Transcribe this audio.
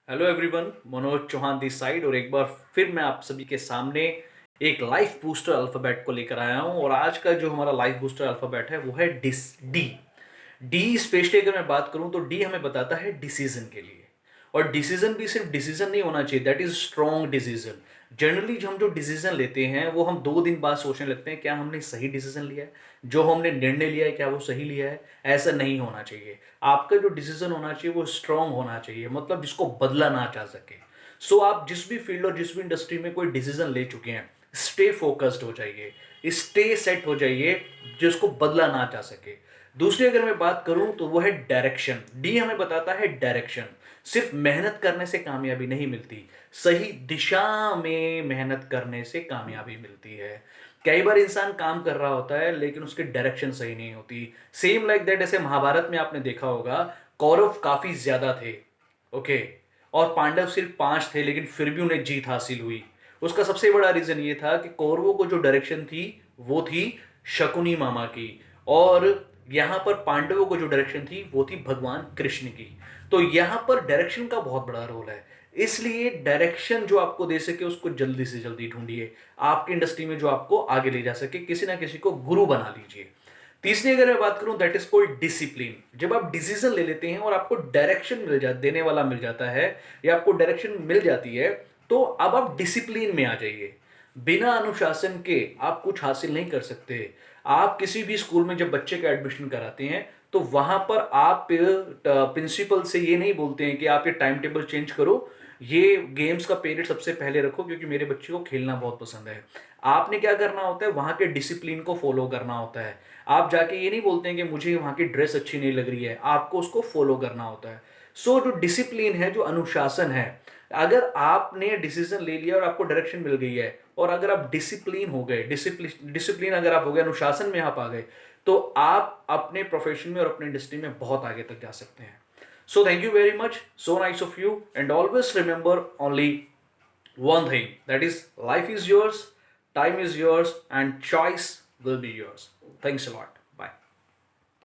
Hello everyone, Manoj Chauhan this side और एक बार फिर मैं आप सभी के सामने एक लाइफ बूस्टर अल्फाबेट को लेकर आया हूं। और आज का जो हमारा लाइफ बूस्टर अल्फाबेट है वो है डी। डी स्पेशली अगर मैं बात करूं तो डी हमें बताता है डिसीजन के लिए। और डिसीजन भी सिर्फ डिसीजन नहीं होना चाहिए, that is strong decision. Generally हम जो डिसीजन लेते हैं वो हम 2 दिन बाद सोचने लगते हैं क्या हमने सही डिसीजन लिया है, जो हमने निर्णय लिया है क्या वो सही लिया है। ऐसा नहीं होना चाहिए। आपका जो डिसीजन होना चाहिए वो स्ट्रांग होना चाहिए, मतलब जिसको बदला ना जा सके। सो आप जिस भी फील्ड और जिस भी इंडस्ट्री में कोई डिसीजन ले चुके हैं, स्टे फोकस्ड हो जाइए, स्टे सेट हो जाइए, जिसको बदला ना जा सके। दूसरी अगर मैं बात करूं तो वो है डायरेक्शन। डी हमें बताता है डायरेक्शन। सिर्फ मेहनत करने से कामयाबी नहीं मिलती, सही दिशा में मेहनत करने से कामयाबी मिलती है। कई बार इंसान काम कर रहा होता है लेकिन उसकी डायरेक्शन सही नहीं होती। सेम लाइक दैट, ऐसे महाभारत में आपने देखा होगा कौरव काफी ज्यादा थे, ओके, और पांडव सिर्फ 5 थे लेकिन फिर भी उन्हें जीत हासिल हुई। उसका सबसे बड़ा रीजन ये था कि कौरवों को जो डायरेक्शन थी वो थी शकुनी मामा की, और यहां पर पांडवों को जो डायरेक्शन थी वो थी भगवान कृष्ण की। तो यहां पर डायरेक्शन का बहुत बड़ा रोल है। इसलिए डायरेक्शन जो आपको दे सके उसको जल्दी से जल्दी ढूंढिए, आपकी इंडस्ट्री में जो आपको आगे ले जा सके, किसी ना किसी को गुरु बना लीजिए। तीसरी अगर मैं बात करूं दैट इज कॉल्ड डिसिप्लिन। जब आप डिसीजन ले लेते हैं और आपको डायरेक्शन मिल जा देने वाला मिल जाता है या आपको डायरेक्शन मिल जाती है, तो अब आप डिसिप्लिन में आ जाइए। बिना अनुशासन के आप कुछ हासिल नहीं कर सकते। आप किसी भी स्कूल में जब बच्चे का एडमिशन कराते हैं तो वहां पर आप प्रिंसिपल से ये नहीं बोलते हैं कि आप ये टाइम टेबल चेंज करो, ये गेम्स का पीरियड सबसे पहले रखो क्योंकि मेरे बच्चे को खेलना बहुत पसंद है। आपने क्या करना होता है, वहां के डिसिप्लिन को फॉलो करना होता है। आप जाके ये नहीं बोलते हैं कि मुझे वहां की ड्रेस अच्छी नहीं लग रही है, आपको उसको फॉलो करना होता है। सो जो डिसिप्लिन है, जो अनुशासन है, अगर आपने डिसीजन ले लिया और आपको डायरेक्शन मिल गई है और अगर आप डिसिप्लिन हो गए, डिसिप्लिन अगर आप हो गए, अनुशासन में आप आ गए, तो आप अपने प्रोफेशन में और अपने इंडस्ट्री में बहुत आगे तक जा सकते हैं। So thank you very much, so nice of you, and always remember only one thing, that is life is yours, time is yours, and choice will be yours. Thanks a lot.